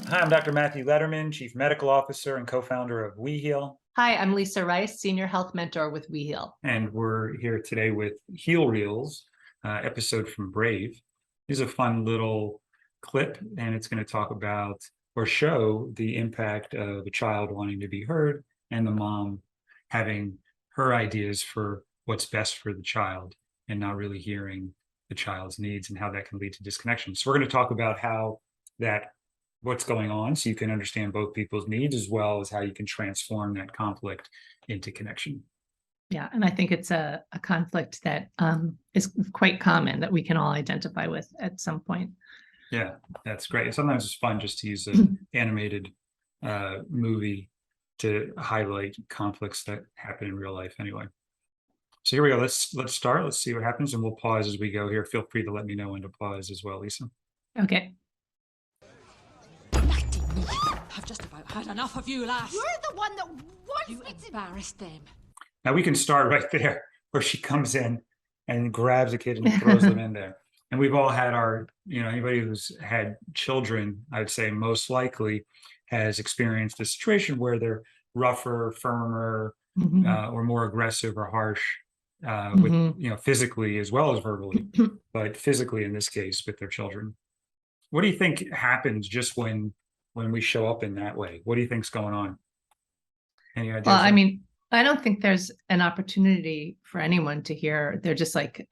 Hi, I'm Dr. Matthew Letterman, Chief Medical Officer and co-founder of WeHeal. Hi, I'm Lisa Rice, Senior Health Mentor with WeHeal. And we're here today with HealReels, episode from Brave. This is a fun little clip, and it's going to talk about or show the impact of a child wanting to be heard and the mom having her ideas for what's best for the child and not really hearing the child's needs and how that can lead to disconnection. So we're going to talk about what's going on so you can understand both people's needs as well as how you can transform that conflict into connection. Yeah, and I think it's a conflict that is quite common that we can all identify with at some point. Yeah, that's great. Sometimes it's fun just to use an animated movie to highlight conflicts that happen in real life anyway. So here we go. Let's start. Let's see what happens, and we'll pause as we go here. Feel free to let me know when to pause as well, Lisa. Okay. I've just about had enough of you, lass. You're the one that wants You me to... embarrassed them. Now we can start right there where she comes in and grabs a kid and throws them in there. And we've all had anybody who's had children, I'd say most likely has experienced a situation where they're rougher, firmer, or more aggressive or harsh with physically as well as verbally, but physically in this case with their children. What do you think happens just when we show up in that way? What do you think's going on? Any ideas? Well, I mean, I don't think there's an opportunity for anyone to hear. They're just like,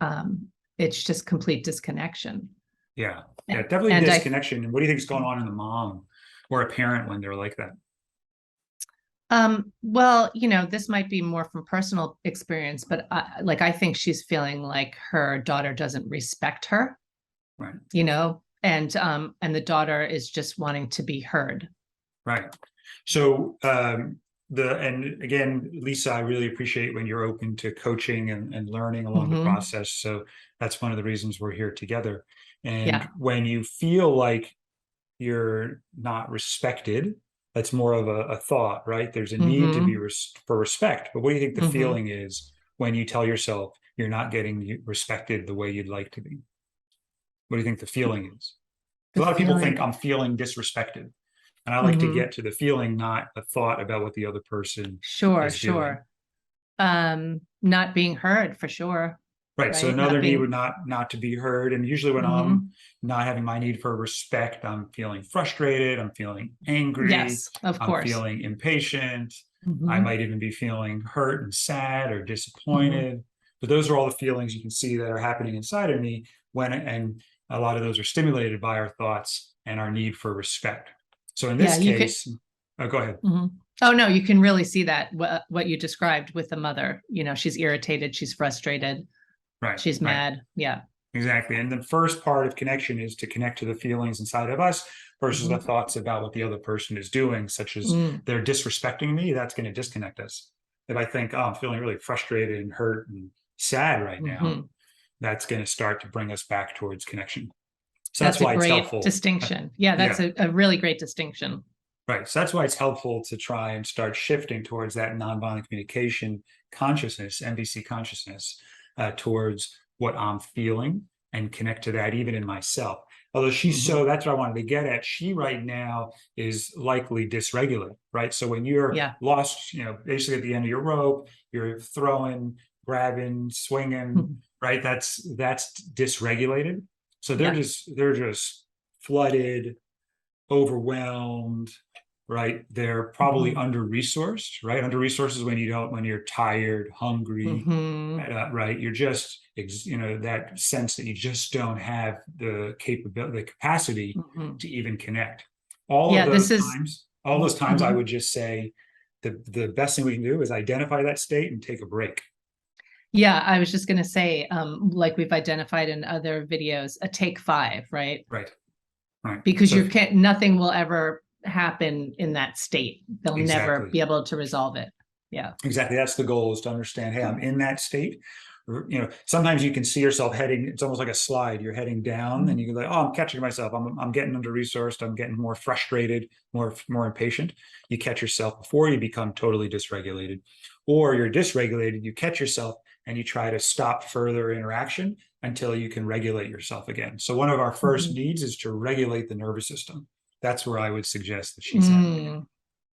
it's just complete disconnection. Yeah, definitely disconnection. And what do you think is going on in the mom or a parent when they're like that? Well, this might be more from personal experience, but I think she's feeling like her daughter doesn't respect her, right? And the daughter is just wanting to be heard. Right. So and again, Lisa, I really appreciate when you're open to coaching and learning along the process. So that's one of the reasons we're here together. And when you feel like you're not respected, that's more of a thought, right? There's a need to be for respect. But what do you think the feeling is when you tell yourself you're not getting respected the way you'd like to be? What do you think the feeling is? A lot of people think I'm feeling disrespected. And I like to get to the feeling, not a thought about what the other person is doing. Not being heard for sure. Right. So another need would not to be heard. And usually when I'm not having my need for respect, I'm feeling frustrated. I'm feeling angry. Yes, of course. I'm feeling impatient. I might even be feeling hurt and sad or disappointed. But those are all the feelings you can see that are happening inside of me and a lot of those are stimulated by our thoughts and our need for respect. So in this case, go ahead. Oh, no, you can really see that what you described with the mother. She's irritated, she's frustrated, right? She's mad. Yeah, exactly. And the first part of connection is to connect to the feelings inside of us versus the thoughts about what the other person is doing, such as they're disrespecting me. That's going to disconnect us. If I think, oh, I'm feeling really frustrated and hurt and sad right now, that's going to start to bring us back towards connection. So that's why it's helpful. Distinction. Yeah, that's a really great distinction. Right. So that's why it's helpful to try and start shifting towards that nonviolent communication consciousness, NVC consciousness, towards what I'm feeling and connect to that even in myself. Although she's that's what I wanted to get at. She right now is likely dysregulated, right? So when you're lost, basically at the end of your rope, you're throwing, grabbing, swinging, right? That's dysregulated. So they're just flooded, overwhelmed, right? They're probably under-resourced, right? Under-resourced is when you're tired, hungry, right? You're just, that sense that you just don't have the capability, the capacity to even connect. All those times I would just say the best thing we can do is identify that state and take a break. Yeah, I was just going to say, like we've identified in other videos, a take 5, right? Right. Because nothing will ever happen in that state. They'll never be able to resolve it. Yeah. Exactly. That's the goal, is to understand, hey, I'm in that state. Sometimes you can see yourself heading, it's almost like a slide. You're heading down and you go like, oh, I'm catching myself. I'm getting under-resourced. I'm getting more frustrated, more impatient. You catch yourself before you become totally dysregulated. Or you're dysregulated, you catch yourself, and you try to stop further interaction until you can regulate yourself again. So one of our first needs is to regulate the nervous system. That's where I would suggest that she's at.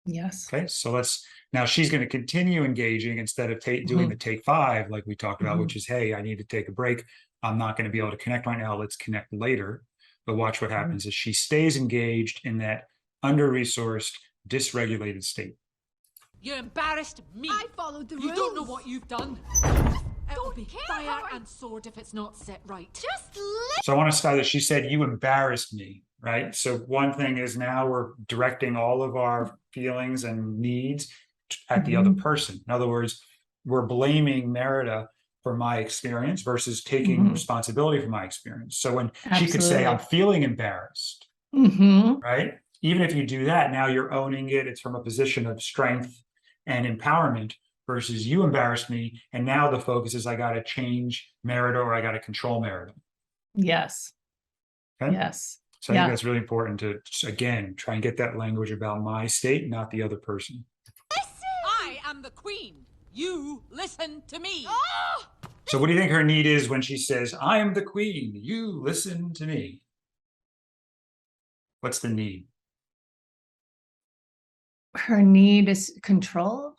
Yes. Okay, so now she's going to continue engaging instead of doing the take 5, like we talked about, which is, hey, I need to take a break. I'm not going to be able to connect right now. Let's connect later. But watch what happens is she stays engaged in that under-resourced, dysregulated state. You embarrassed me. I followed the rules. You don't know what you've done. It'll be fire and sword if it's not set right. Just So I want to start that she said, you embarrassed me, right? So one thing is now we're directing all of our feelings and needs at the other person. In other words, we're blaming Merida for my experience versus taking responsibility for my experience. So when she could say, I'm feeling embarrassed, right? Even if you do that, now you're owning it. It's from a position of strength and empowerment versus you embarrassed me. And now the focus is I got to change Merida or I got to control Merida. Yes. Okay? Yes. So I think that's really important to, again, try and get that language about my state, not the other person. I am the queen. You listen to me. Oh! So what do you think her need is when she says, I am the queen, you listen to me? What's the need? Her need is control.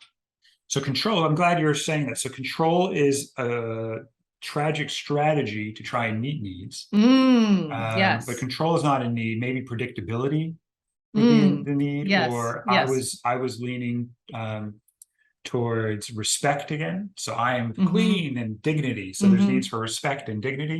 So control, I'm glad you're saying that. So control is a tragic strategy to try and meet needs. Yes. But control is not a need. Maybe predictability would be the need. Yes. Or Yes. I was leaning towards respect again. So I am the queen and dignity. So there's needs for respect and dignity.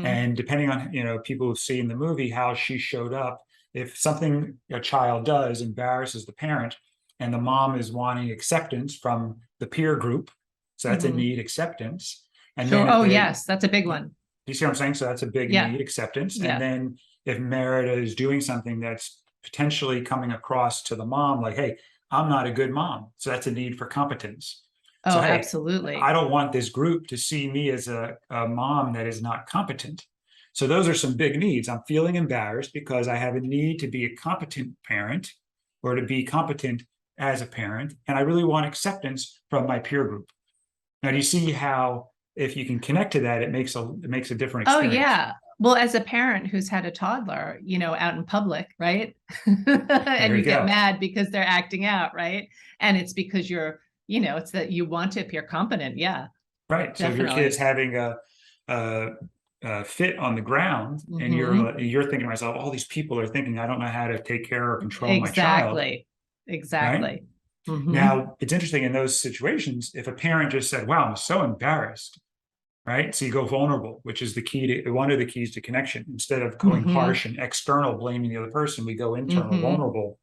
And depending on, people who've seen the movie, how she showed up, if something a child does embarrasses the parent and the mom is wanting acceptance from the peer group, so that's a need, acceptance. And Sure. then Yes, that's a big one. You see what I'm saying? So that's a big need, acceptance. And then if Merida is doing something that's potentially coming across to the mom, like, hey, I'm not a good mom. So that's a need for competence. Oh, So, hey, absolutely. I don't want this group to see me as a mom that is not competent. So those are some big needs. I'm feeling embarrassed because I have a need to be a competent parent or to be competent as a parent. And I really want acceptance from my peer group. Now, do you see how if you can connect to that, it makes a different experience? Oh, yeah. Well, as a parent who's had a toddler, out in public, right? And you get mad because they're acting out, right? And it's because it's that you want to appear competent. Yeah. Right. Definitely. So if your kid's having a fit on the ground and you're thinking to myself, all these people are thinking I don't know how to take care or control my child. Exactly. Right? Now, it's interesting in those situations, if a parent just said, wow, I'm so embarrassed, right? So you go vulnerable, which is one of the keys to connection. Instead of going harsh and external, blaming the other person, we go internal, vulnerable.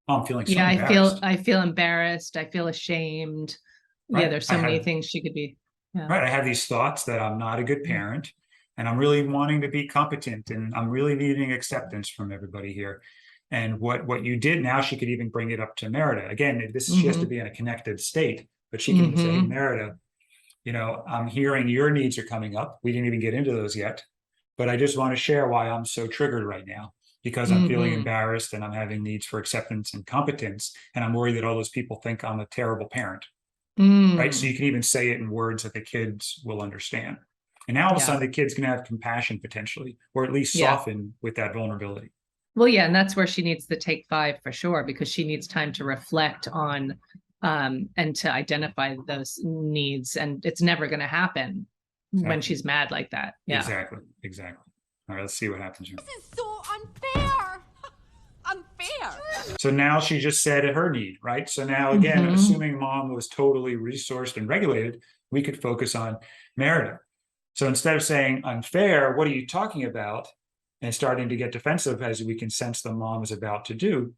Oh, I'm feeling so embarrassed. I feel embarrassed. I feel ashamed. Right? Yeah, there's so many things she could be. Yeah. Right. I have these thoughts that I'm not a good parent and I'm really wanting to be competent and I'm really needing acceptance from everybody here. And what you did, now she could even bring it up to Merida. Again, she has to be in a connected state, but she can say, hey, Merida, I'm hearing your needs are coming up. We didn't even get into those yet, but I just want to share why I'm so triggered right now because I'm feeling embarrassed and I'm having needs for acceptance and competence. And I'm worried that all those people think I'm a terrible parent. Right. So you can even say it in words that the kids will understand. And now all of a sudden the kids can have compassion potentially, or at least soften with that vulnerability. Well, yeah. And that's where she needs the take 5 for sure, because she needs time to reflect on and to identify those needs. And it's never going to happen when she's mad like that. Yeah, exactly. All right, let's see what happens here. This is so unfair. Unfair. So now she just said her need, right? So now again, assuming mom was totally resourced and regulated, we could focus on Merida. So instead of saying unfair, what are you talking about? And starting to get defensive as we can sense the mom is about to do,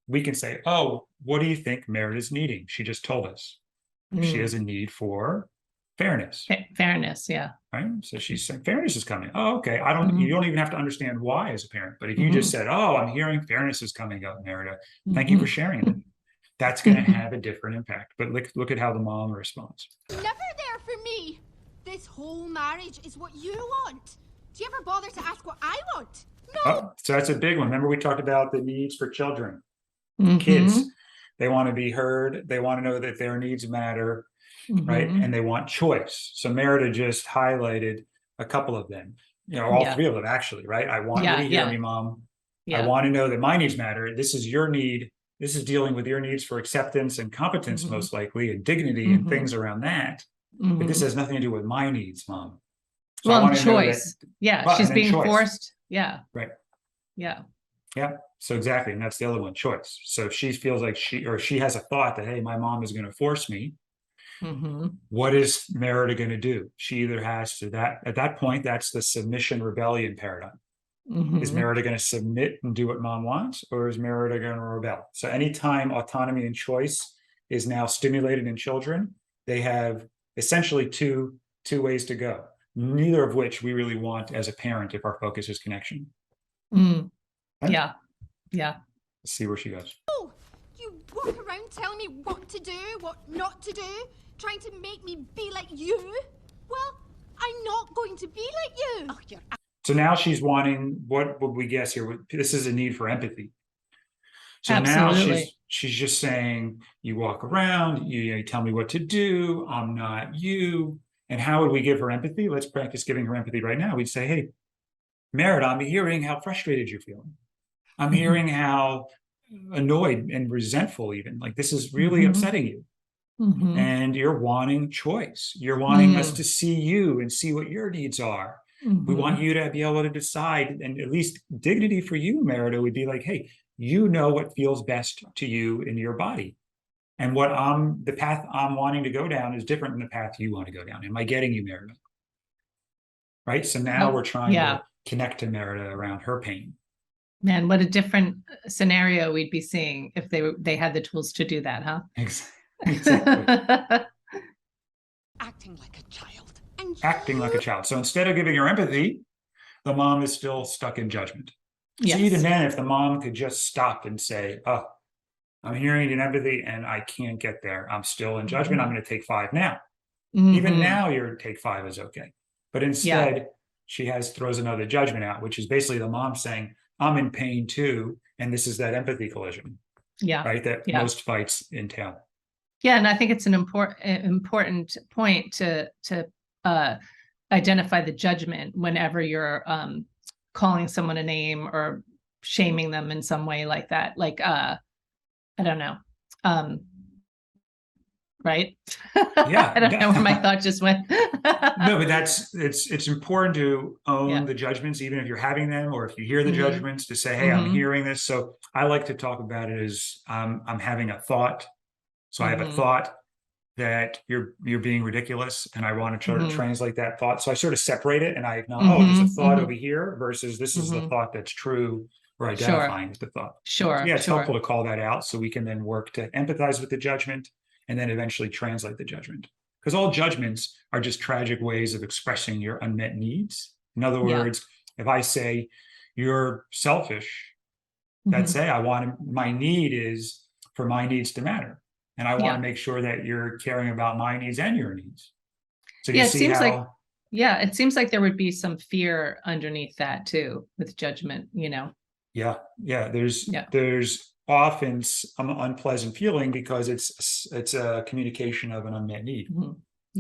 we can say, oh, what do you think Merida's needing? She just told us. She has a need for fairness. Fairness, yeah. Right. So she's saying fairness is coming. Oh, okay. You don't even have to understand why as a parent. But if you just said, oh, I'm hearing fairness is coming up, Merida, thank you for sharing it. That's going to have a different impact. But look at how the mom responds. Never there for me. This whole marriage is what you want. Do you ever bother to ask what I want? No. Oh, so that's a big one. Remember we talked about the needs for children. Kids, they want to be heard. They want to know that their needs matter. right? Mhm. And they want choice. So Merida just highlighted a couple of them, all Yeah. three of them actually, right? I want you Yeah, to hear yeah. me, Mom. I Yeah. want to know that my needs matter. This is your need. This is dealing with your needs for acceptance and competence, Mhm. most likely, and dignity and Mhm. things around that. But this Mhm. has nothing to do with my needs, Mom. So I Well, and want to know that, choice. Yeah, but, she's and then being choice, forced. Yeah, right? yeah. Yeah. So exactly. And that's the other one, choice. So if she feels like she has a thought that, hey, my mom is going to force me. Mhm. What is Merida going to do? She either has to at that point, that's the submission rebellion paradigm. Is Mhm. Merida going to submit and do what mom wants, or is Merida going to rebel? So anytime autonomy and choice is now stimulated in children, they have essentially two ways to go, neither of which we really want as a parent if our focus is connection. Mm. Right? Yeah, yeah. Let's see where she goes. Oh, you walk around telling me what to do, what not to do, trying to make me be like you. Well, I'm not going to be like you. Oh, you're So now she's wanting, what would we guess here? This is a need for empathy. So now Absolutely. she's just saying, you walk around, you tell me what to do, I'm not you. And how would we give her empathy? Let's practice giving her empathy right now. We'd say, hey, Merritt, I'm hearing how frustrated you're feeling. I'm hearing how annoyed and resentful even. Like this is really Mhm. upsetting you. Mhm. And you're wanting choice. You're wanting us to see you and see what your needs are. We want Mhm. you to be able to decide, and at least dignity for you, Merida, would be like, hey, you know what feels best to you in your body. And what the path I'm wanting to go down is different than the path you want to go down. Am I getting you, Merida? Right. So now we're trying Yeah. to connect to Merida around her pain. Man, what a different scenario we'd be seeing if they had the tools to do that, huh? Exactly. acting like a child. And Acting like a child. So instead of giving her empathy, the mom is still stuck in judgment. So Yes. even then, if the mom could just stop and say, oh, I'm hearing an empathy and I can't get there. I'm still in judgment. I'm going to take 5 now. Even now, your take 5 is okay. But instead, she throws another judgment out, which is basically the mom saying, I'm in pain too. And this is that empathy collision, Yeah. right? That most fights entail. Yeah. And I think it's an important point to identify the judgment whenever you're calling someone a name or shaming them in some way like that. Like, I don't know. Right? Yeah. I don't know where my thought just went. No, but it's important to own Yeah. the judgments, even if you're having them, or if you hear the Mhm. judgments, to say, hey, I'm hearing this. So I like to talk about it as I'm having a thought. So I have a thought that you're being ridiculous, and I want to try to translate that thought. So I sort of separate it, and I acknowledge, oh, there's a thought over here versus this is the thought that's true, or identifying with the thought. Sure. Yeah, it's helpful to call that out so we can then work to empathize with the judgment and then eventually translate the judgment. Because all judgments are just tragic ways of expressing your unmet needs. In other words, if I say you're selfish, that's say my need is for my needs to matter. And I want to make sure that you're caring about my needs and your needs. So you see how it seems like there would be some fear underneath that too, with judgment, Yeah. There's often some unpleasant feeling because it's a communication of an unmet need.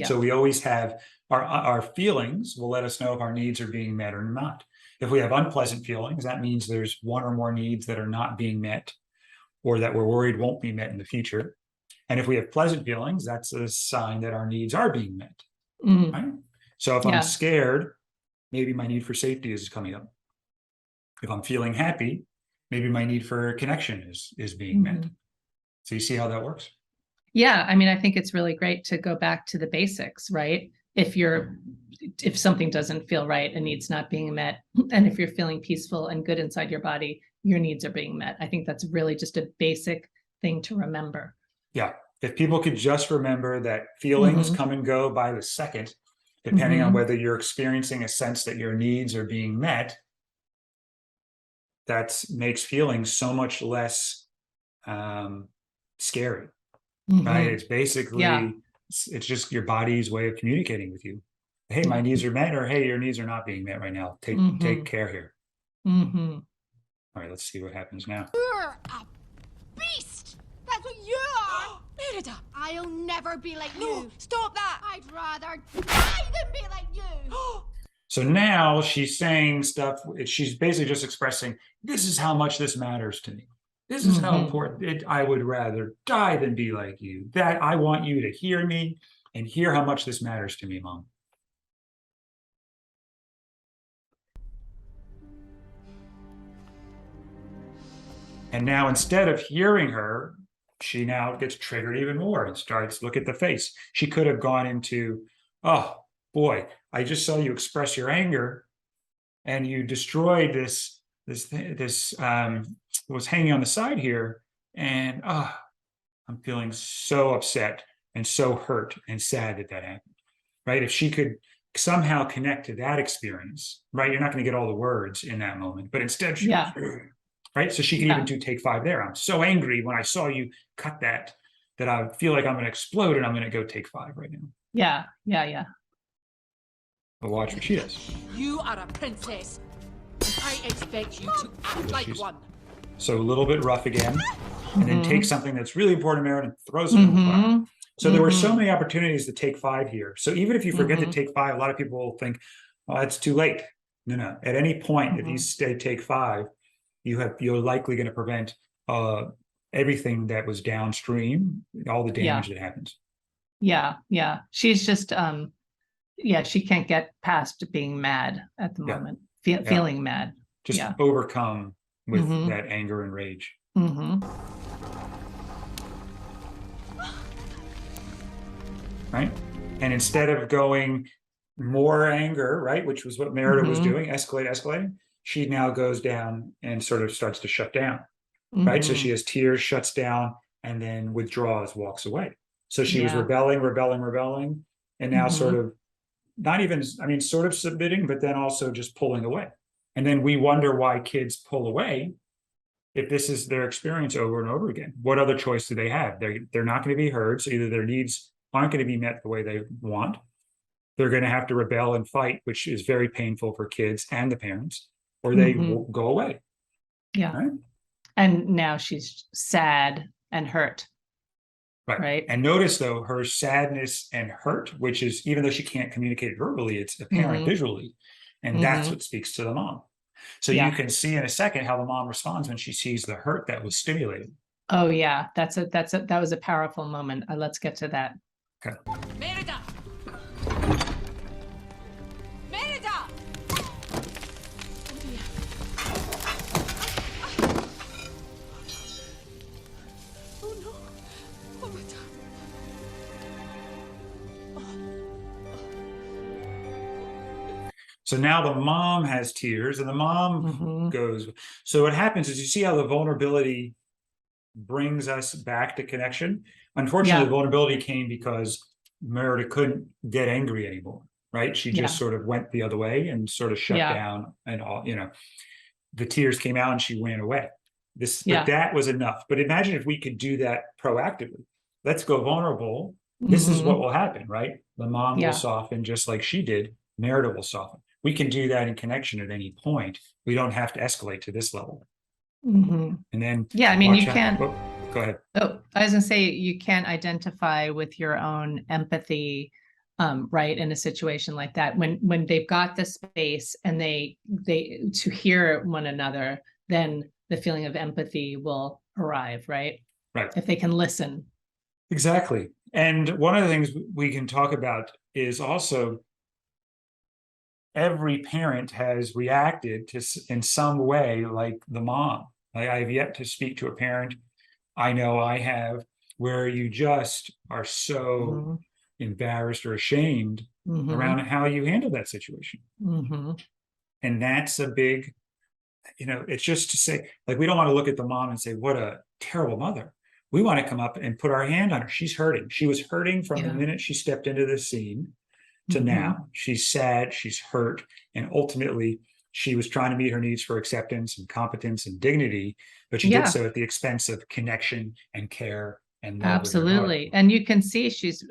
So we always have our feelings will let us know if our needs are being met or not. If we have unpleasant feelings, that means there's one or more needs that are not being met or that we're worried won't be met in the future. And if we have pleasant feelings, that's a sign that our needs are being met. Right? So if I'm scared, maybe my need for safety is coming up. If I'm feeling happy, maybe my need for connection is being met. So you see how that works? Yeah. I mean, I think it's really great to go back to the basics, right? If something doesn't feel right, a need's not being met, and if you're feeling peaceful and good inside your body, your needs are being met. I think that's really just a basic thing to remember. Yeah. If people could just remember that feelings come and go by the second, depending on whether you're experiencing a sense that your needs are being met, that makes feelings so much less scary, right? It's basically, it's just your body's way of communicating with you. Hey, my needs are met, or hey, your needs are not being met right now. Take care here. All right, let's see what happens now. you're a beast. That's what you are. Merida! I'll never be like No, you. stop that! I'd rather die than be like you. So now she's saying stuff, she's basically just expressing, this is how much this matters to me. This is how important I would rather die than be like you. That I want you to hear me and hear how much this matters to me, Mom. And now instead of hearing her, she now gets triggered even more and starts, look at the face. She could have gone into, oh boy, I just saw you express your anger and you destroyed this was hanging on the side here. And I'm feeling so upset and so hurt and sad that that happened, right? If she could somehow connect to that experience, right? You're not going to get all the words in that moment, but instead she right? So she can even do take 5 there. I'm so angry when I saw you cut that I feel like I'm going to explode and I'm going to go take 5 right now. Yeah. But watch what she does. You are a princess. I expect you to act like one. So a little bit rough again, and then take something that's really important to Merit and throws it in the fire. So there were so many opportunities to take 5 here. So even if you forget to take 5, a lot of people will think, oh, it's too late. No. At any point, if you stay take 5, you're likely going to prevent everything that was downstream, all the damage that happens. Yeah. She's just she can't get past being mad at the moment, feeling mad. Just overcome with that anger and rage. Right? And instead of going more anger, right, which was what Merida was doing, escalating, she now goes down and sort of starts to shut down, right? So she has tears, shuts down, and then withdraws, walks away. So she was rebelling, and now sort of not even, sort of submitting, but then also just pulling away. And then we wonder why kids pull away if this is their experience over and over again. What other choice do they have? They're not going to be heard, so either their needs aren't going to be met the way they want, they're going to have to rebel and fight, which is very painful for kids and the parents, or they will go away. Right? And now she's sad and hurt. Right. And notice though, her sadness and hurt, which is, even though she can't communicate verbally, it's apparent visually. And that's what speaks to the mom. So you can see in a second how the mom responds when she sees the hurt that was stimulated. Oh yeah, that was a powerful moment. Let's get to that. Okay. Merida! Merida! Oh no. Oh my God. So now the mom has tears and the mom goes. So what happens is, you see how the vulnerability brings us back to connection. Unfortunately, the vulnerability came because Merida couldn't get angry anymore, right? She just sort of went the other way and sort of shut down, and all, the tears came out and she ran away. But that was enough. But imagine if we could do that proactively. Let's go vulnerable. This is what will happen, right? The mom will soften just like she did. Merida will soften. We can do that in connection at any point. We don't have to escalate to this level. And then you can't. Go ahead. Oh, I was gonna say, you can't identify with your own empathy, right, in a situation like that. When they've got the space and they to hear one another, then the feeling of empathy will arrive, right? Right. If they can listen. Exactly. And one of the things we can talk about is also, every parent has reacted to in some way like the mom. I have yet to speak to a parent, I know I have, where you just are so embarrassed or ashamed around how you handle that situation. And that's a big, it's just to say, like, we don't want to look at the mom and say, what a terrible mother. We want to come up and put our hand on her. She's hurting. She was hurting from the minute she stepped into the scene to now. She's sad, she's hurt, and ultimately she was trying to meet her needs for acceptance and competence and dignity, but she did so at the expense of connection and care and love. Absolutely. And you can see she's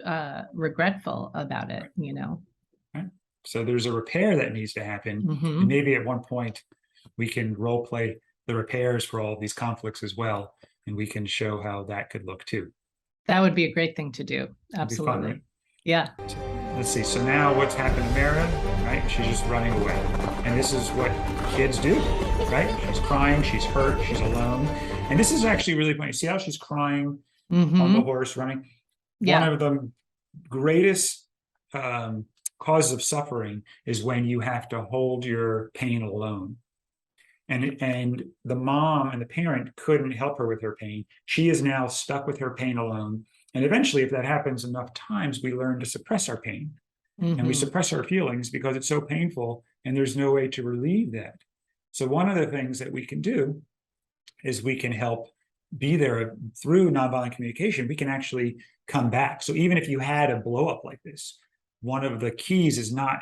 regretful about it, Right? So there's a repair that needs to happen. And maybe at one point we can role play the repairs for all of these conflicts as well, and we can show how that could look too. That would be a great thing to do. It'd be fun, Absolutely. right? Yeah. Let's see. So now what's happened to Merida, right? She's just running away. And this is what kids do, right? She's crying, she's hurt, she's alone. And this is actually really funny. See how she's crying on the horse running? Yeah. One of the greatest causes of suffering is when you have to hold your pain alone. And the mom and the parent couldn't help her with her pain. She is now stuck with her pain alone. And eventually, if that happens enough times, we learn to suppress our pain. And we suppress our feelings because it's so painful and there's no way to relieve that. So one of the things that we can do is we can help be there through nonviolent communication. We can actually come back. So even if you had a blow up like this, one of the keys is not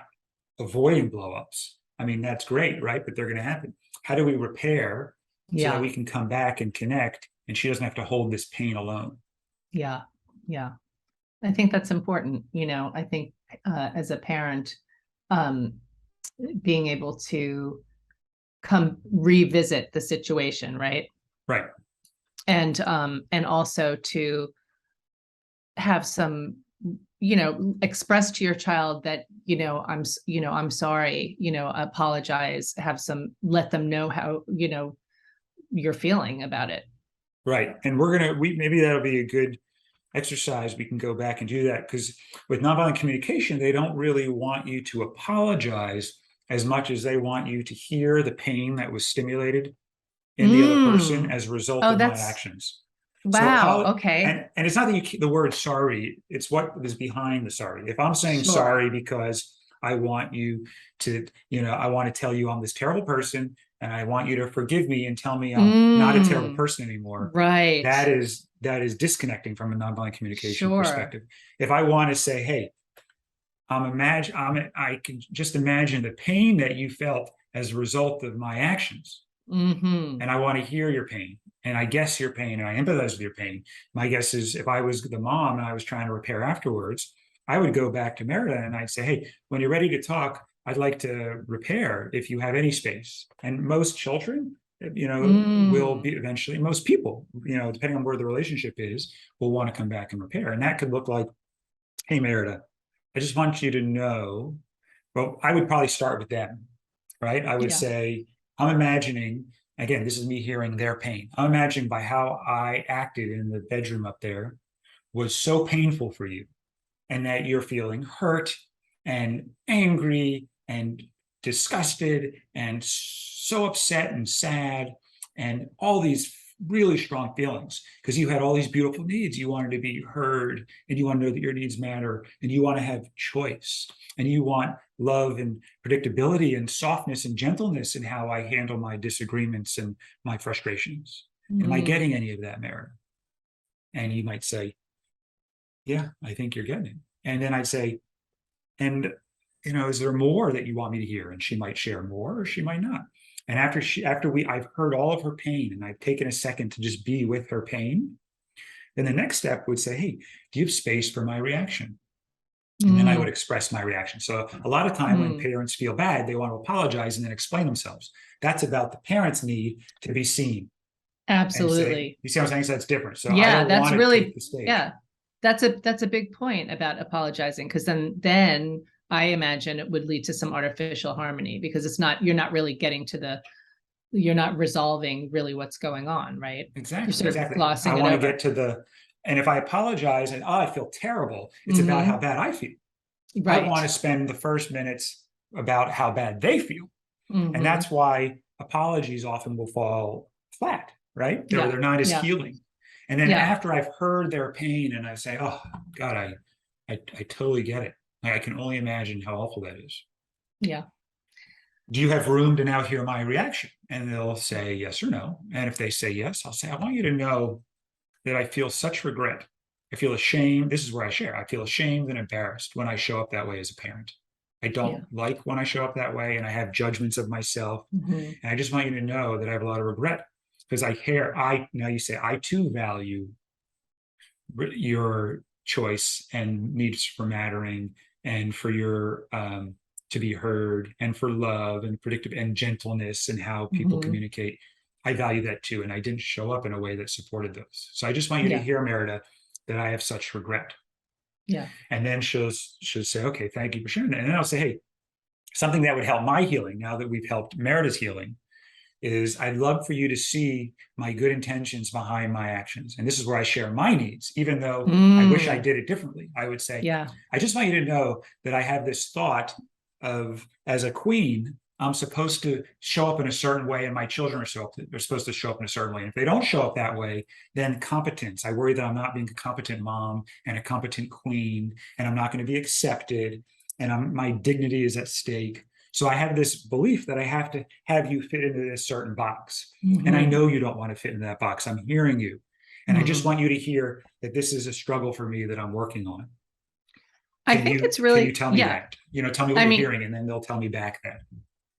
avoiding blow ups. I mean, that's great, right? But they're going to happen. How do we repair so that we can come back and connect and she doesn't have to hold this pain alone? Yeah. Yeah. I think that's important. I think as a parent, being able to come revisit the situation, right? Right. And also to have some, express to your child that, I'm sorry, apologize, let them know how, you're feeling about it. Right. And maybe that'll be a good exercise. We can go back and do that, because with nonviolent communication, they don't really want you to apologize as much as they want you to hear the pain that was stimulated in the other person as a result of my actions. Wow. So okay. And it's not the word sorry, it's what is behind the sorry. If I'm saying sorry because I want you to, I want to tell you I'm this terrible person and I want you to forgive me and tell me I'm not a terrible person anymore. Right. That is disconnecting from a nonviolent communication perspective. If I want to say, hey, I can just imagine the pain that you felt as a result of my actions. And I want to hear your pain, and I guess your pain, and I empathize with your pain. My guess is if I was the mom and I was trying to repair afterwards, I would go back to Merida and I'd say, hey, when you're ready to talk, I'd like to repair if you have any space. And most children, will be eventually, most people, depending on where the relationship is, will want to come back and repair. And that could look like, hey, Merida, I just want you to know, well, I would probably start with them, right? I would say, I'm imagining, again, this is me hearing their pain. I'm imagining by how I acted in the bedroom up there was so painful for you, and that you're feeling hurt and angry and disgusted and so upset and sad and all these really strong feelings because you had all these beautiful needs. You wanted to be heard, and you want to know that your needs matter, and you want to have choice, and you want love and predictability and softness and gentleness in how I handle my disagreements and my frustrations. Am I getting any of that, Merida? And you might say, yeah, I think you're getting it. And then I'd say, and is there more that you want me to hear? And she might share more, or she might not. And I've heard all of her pain, and I've taken a second to just be with her pain. Then the next step would say, hey, do you have space for my reaction? And then I would express my reaction. So a lot of time when parents feel bad, they want to apologize and then explain themselves. That's about the parent's need to be seen. Absolutely. You see what I'm saying? So that's different. So yeah, I don't that's want to really take the stage. Yeah, that's a big point about apologizing, because then I imagine it would lead to some artificial harmony, because you're not really getting to you're not resolving really what's going on, right? Exactly. You're sort of Exactly. glossing I it want over. to get to and if I apologize and I feel terrible, it's about how bad I feel. Right. I want to spend the first minutes about how bad they feel. And that's why apologies often will fall flat, right? They're not as healing. And then after I've heard their pain and I say, oh God, I totally get it. I can only imagine how awful that is. Yeah. Do you have room to now hear my reaction? And they'll say yes or no. And if they say yes, I'll say, I want you to know that I feel such regret. I feel ashamed. This is where I share. I feel ashamed and embarrassed when I show up that way as a parent. I don't like when I show up that way, and I have judgments of myself. And I just want you to know that I have a lot of regret, because now you say, I too value your choice and needs for mattering, and for your to be heard, and for love and predictability and gentleness and how people communicate. I value that too, and I didn't show up in a way that supported those. So I just want you to hear, Merida, that I have such regret. Yeah. And then she'll say, okay, thank you for sharing that. And then I'll say, hey, something that would help my healing now that we've helped Merida's healing is I'd love for you to see my good intentions behind my actions. And this is where I share my needs, even though I wish I did it differently. I would say, yeah, I just want you to know that I have this thought of, as a queen, I'm supposed to show up in a certain way, and my children are supposed to show up in a certain way. And if they don't show up that way, then competence. I worry that I'm not being a competent mom and a competent queen, and I'm not going to be accepted, and my dignity is at stake. So I have this belief that I have to have you fit into this certain box. And I know you don't want to fit into that box. I'm hearing you. And I just want you to hear that this is a struggle for me that I'm working on. I think it's really, can you tell me that? Tell me what you're hearing, and then they'll tell me back that.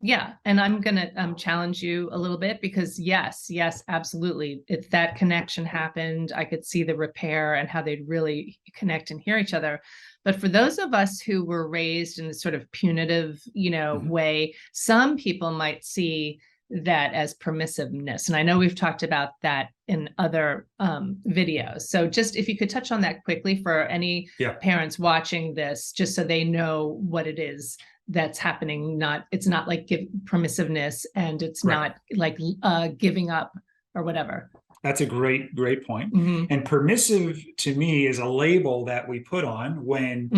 Yeah. And I'm going to challenge you a little bit, because yes, absolutely. If that connection happened, I could see the repair and how they'd really connect and hear each other. But for those of us who were raised in this sort of punitive, way, some people might see that as permissiveness. And I know we've talked about that in other videos. So just if you could touch on that quickly for any parents watching this, just so they know what it is that's happening. It's not like permissiveness, and it's not like giving up or whatever. That's a great point. And permissive to me is a label that we put on when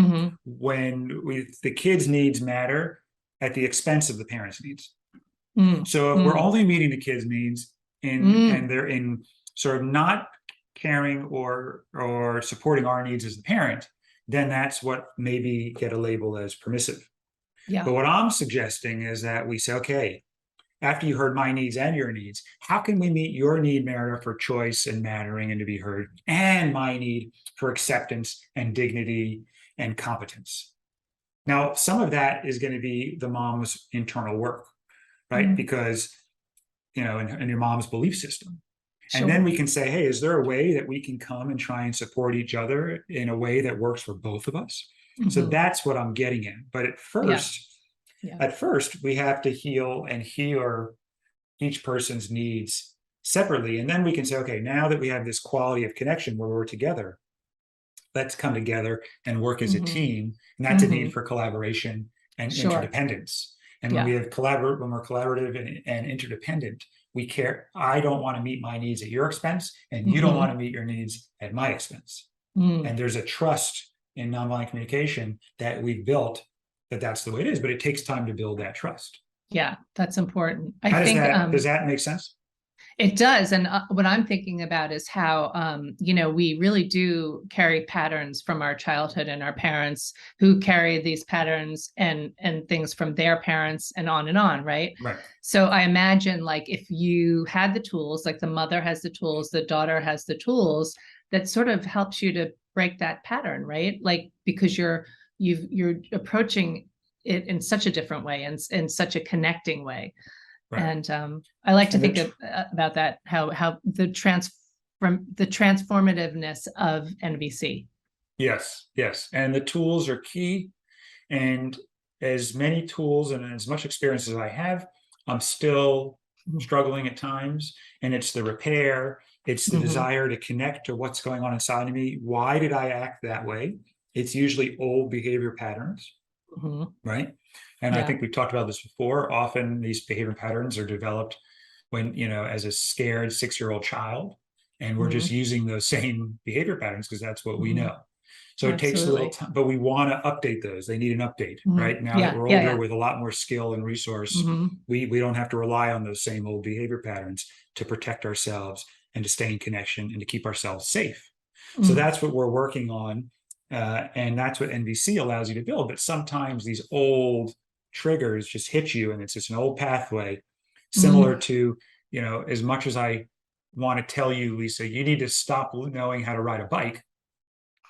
the kids' needs matter at the expense of the parents' needs. So if we're only meeting the kids' needs and they're in sort of not caring or supporting our needs as the parent, then that's what maybe get a label as permissive. Yeah. But what I'm suggesting is that we say, okay, after you heard my needs and your needs, how can we meet your need, Merida, for choice and mattering and to be heard, and my need for acceptance and dignity and competence? Now, some of that is going to be the mom's internal work, right? Because, in your mom's belief system. Sure. And then we can say, hey, is there a way that we can come and try and support each other in a way that works for both of us? So that's what I'm getting at. But at first, we have to heal and hear each person's needs separately. And then we can say, okay, now that we have this quality of connection where we're together, let's come together and work as a team. And that's a need for collaboration and interdependence. And when we're collaborative and interdependent, we care. I don't want to meet my needs at your expense, and you don't want to meet your needs at my expense. And there's a trust in nonviolent communication that we've built that's the way it is, but it takes time to build that trust. Yeah, that's important. Does that make sense? It does. And what I'm thinking about is how, we really do carry patterns from our childhood, and our parents who carry these patterns and things from their parents and on, right? Right. So I imagine, like, if you had the tools, like the mother has the tools, the daughter has the tools, that sort of helps you to break that pattern, right? Like, because you're approaching it in such a different way and in such a connecting way. Right. And I like to think about that, how the transformativeness of NVC. Yes. And the tools are key. And as many tools and as much experience as I have, I'm still struggling at times. And it's the repair. It's the desire to connect to what's going on inside of me. Why did I act that way? It's usually old behavior patterns, right? And I think we've talked about this before. Often these behavior patterns are developed when, as a scared 6-year-old child, and we're just using those same behavior patterns because that's what we know. So it takes a little time, but we want to update those. They need an update, right? Now that we're older with a lot more skill and resource, we don't have to rely on those same old behavior patterns to protect ourselves and to stay in connection and to keep ourselves safe. So that's what we're working on. And that's what NVC allows you to build. But sometimes these old triggers just hit you, and it's just an old pathway, similar to, as much as I want to tell you, Lisa, you need to stop knowing how to ride a bike.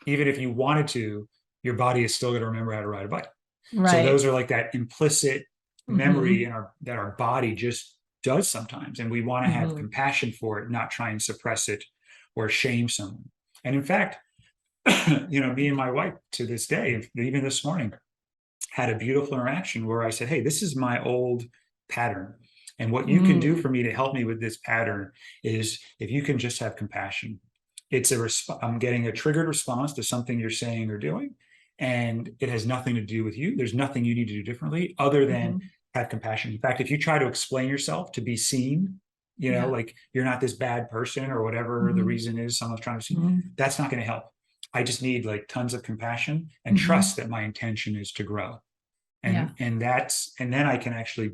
Even if you wanted to, your body is still going to remember how to ride a bike. Right. So those are like that implicit memory that our body just does sometimes. And we want to have compassion for it, not try and suppress it or shame someone. And in fact, me and my wife to this day, even this morning, had a beautiful interaction where I said, hey, this is my old pattern. And what you can do for me to help me with this pattern is if you can just have compassion it's I'm getting a triggered response to something you're saying or doing, and it has nothing to do with you. There's nothing you need to do differently other than have compassion. In fact, if you try to explain yourself to be seen, like you're not this bad person or whatever the reason is, someone's trying to see, that's not going to help. I just need like tons of compassion and trust that my intention is to grow. And then I can actually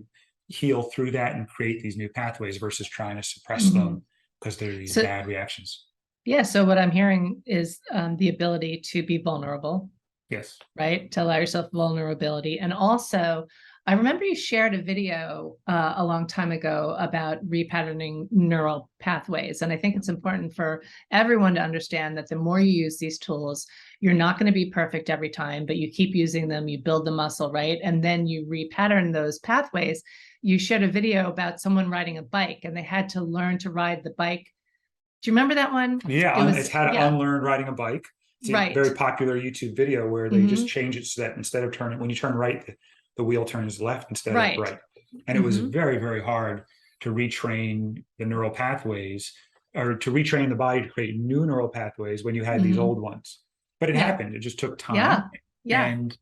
heal through that and create these new pathways versus trying to suppress them because there are these bad reactions. Yeah. So what I'm hearing is the ability to be vulnerable. Yes. Right. To allow yourself vulnerability. And also, I remember you shared a video a long time ago about repatterning neural pathways. And I think it's important for everyone to understand that the more you use these tools, you're not going to be perfect every time, but you keep using them, you build the muscle, right? And then you repattern those pathways. You shared a video about someone riding a bike and they had to learn to ride the bike. Do you remember that one? Yeah, it's how to unlearn riding a bike. It's a very popular YouTube video where they just change it so that instead of when you turn right, the wheel turns left instead of right. And it was very, very hard to retrain the neural pathways, or to retrain the body to create new neural pathways when you had these old ones. But it happened. It just took time. And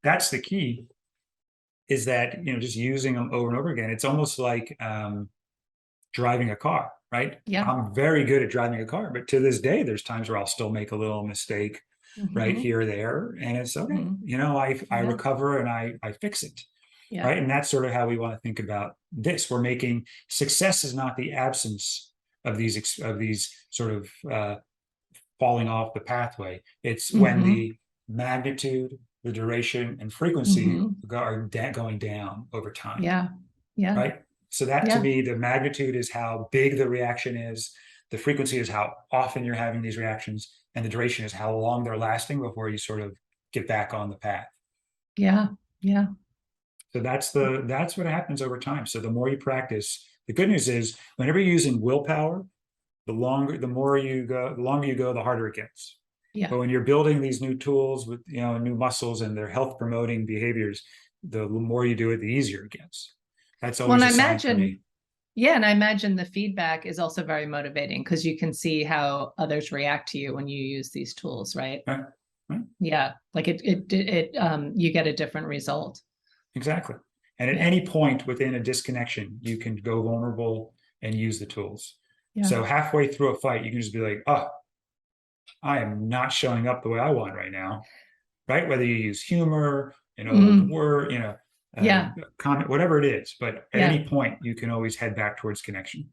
that's the key, is that, just using them over and over again. It's almost like driving a car, right? I'm very good at driving a car, but to this day, there's times where I'll still make a little mistake right here or there. And it's okay. I recover and I fix it. Right. And that's sort of how we want to think about this. We're making success is not the absence of these sort of falling off the pathway. It's when the magnitude, the duration, and frequency are going down over time. Right. So that to me, the magnitude is how big the reaction is. The frequency is how often you're having these reactions, and the duration is how long they're lasting before you sort of get back on the path. So that's what happens over time. So the more you practice, the good news is whenever you're using willpower, the longer you go, the harder it gets. But when you're building these new tools with new muscles and their health promoting behaviors, the more you do it, the easier it gets. That's always a sign for me. Yeah, and I imagine the feedback is also very motivating because you can see how others react to you when you use these tools, right? Right. Yeah, like you get a different result. Exactly. And at any point within a disconnection, you can go vulnerable and use the tools. So halfway through a fight, you can just be like, oh, I am not showing up the way I want right now. Right? Whether you use humor, word, comment, whatever it is. But at any point, you can always head back towards connection.